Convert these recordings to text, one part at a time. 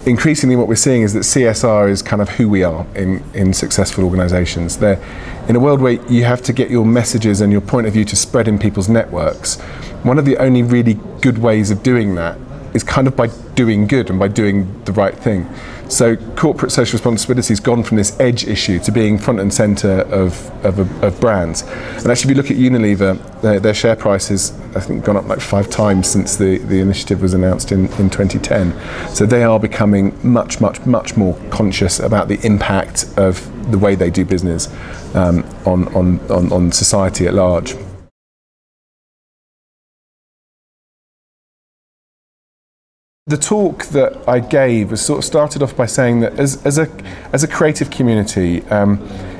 increasingly what we're seeing is that CSR is kind of who we are in successful organisations. They're in a world where you have to get your messages and your point of view to spread in people's networks. One of the only really good ways of doing that is kind of by doing good and by doing the right thing. So corporate social responsibility has gone from this edge issue to being front and centre of brands. And actually, if you look at Unilever, their share price has, I think, gone up like 5 times since the initiative was announced in 2010. So they are becoming much more conscious about the impact of the way they do business on society at large. The talk that I gave was sort of started off by saying that as a creative community,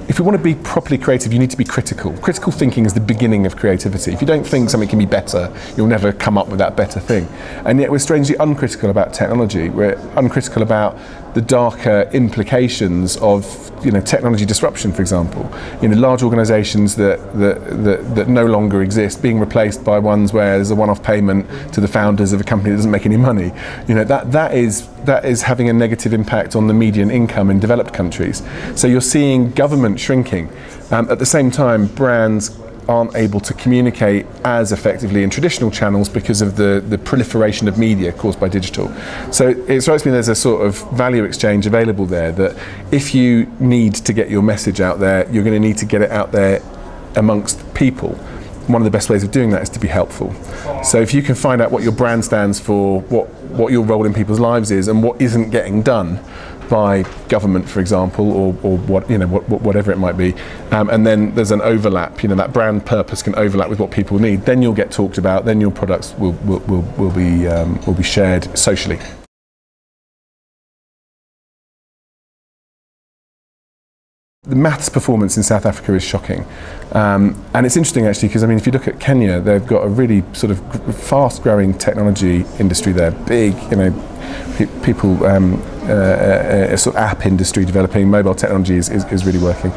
if we want to be properly creative, you need to be critical. Critical thinking is the beginning of creativity. If you don't think something can be better, you'll never come up with that better thing. And yet we're strangely uncritical about technology. We're uncritical about the darker implications of technology disruption, for example. Large organisations that no longer exist being replaced by ones where there's a one-off payment to the founders of a company that doesn't make any money. That is having a negative impact on the median income in developed countries. So you're seeing government shrinking. At the same time, brands aren't able to communicate as effectively in traditional channels because of the proliferation of media caused by digital. So it strikes me there's a sort of value exchange available there, that if you need to get your message out there, you're going to need to get it out there amongst people. One of the best ways of doing that is to be helpful. So if you can find out what your brand stands for, what your role in people's lives is, and what isn't getting done by government, for example, or whatever it might be, and then there's an overlap. That brand purpose can overlap with what people need. Then you'll get talked about. Then your products will be shared socially. The maths performance in South Africa is shocking, and it's interesting actually because if you look at Kenya, they've got a really sort of fast-growing technology industry there. Big, people, a sort of app industry developing. Mobile technology is really working.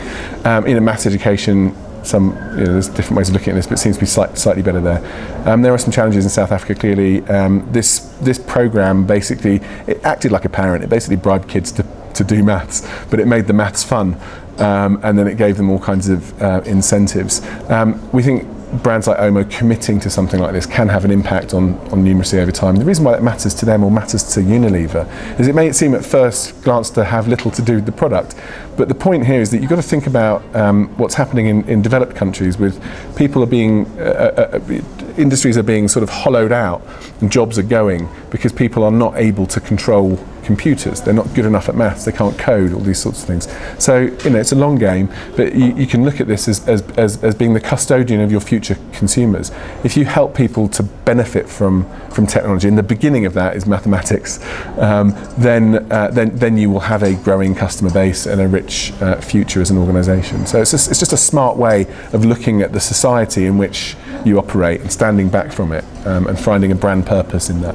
Maths education. There's different ways of looking at this, but it seems to be slightly better there. There are some challenges in South Africa. Clearly, this program basically it acted like a parent. It basically bribed kids to do maths, but it made the maths fun, and then it gave them all kinds of incentives. We think brands like Omo committing to something like this can have an impact on numeracy over time. The reason why that matters to them or matters to Unilever is it may seem at first glance to have little to do with the product, but the point here is that you've got to think about what's happening in developed countries with people are being, industries are being sort of hollowed out and jobs are going because people are not able to control computers. They're not good enough at maths, they can't code, all these sorts of things. So it's a long game, but you can look at this as being the custodian of your future consumers. If you help people to benefit from technology, and the beginning of that is mathematics, then you will have a growing customer base and a rich future as an organisation. So it's just a smart way of looking at the society in which you operate and standing back from it, and finding a brand purpose in that.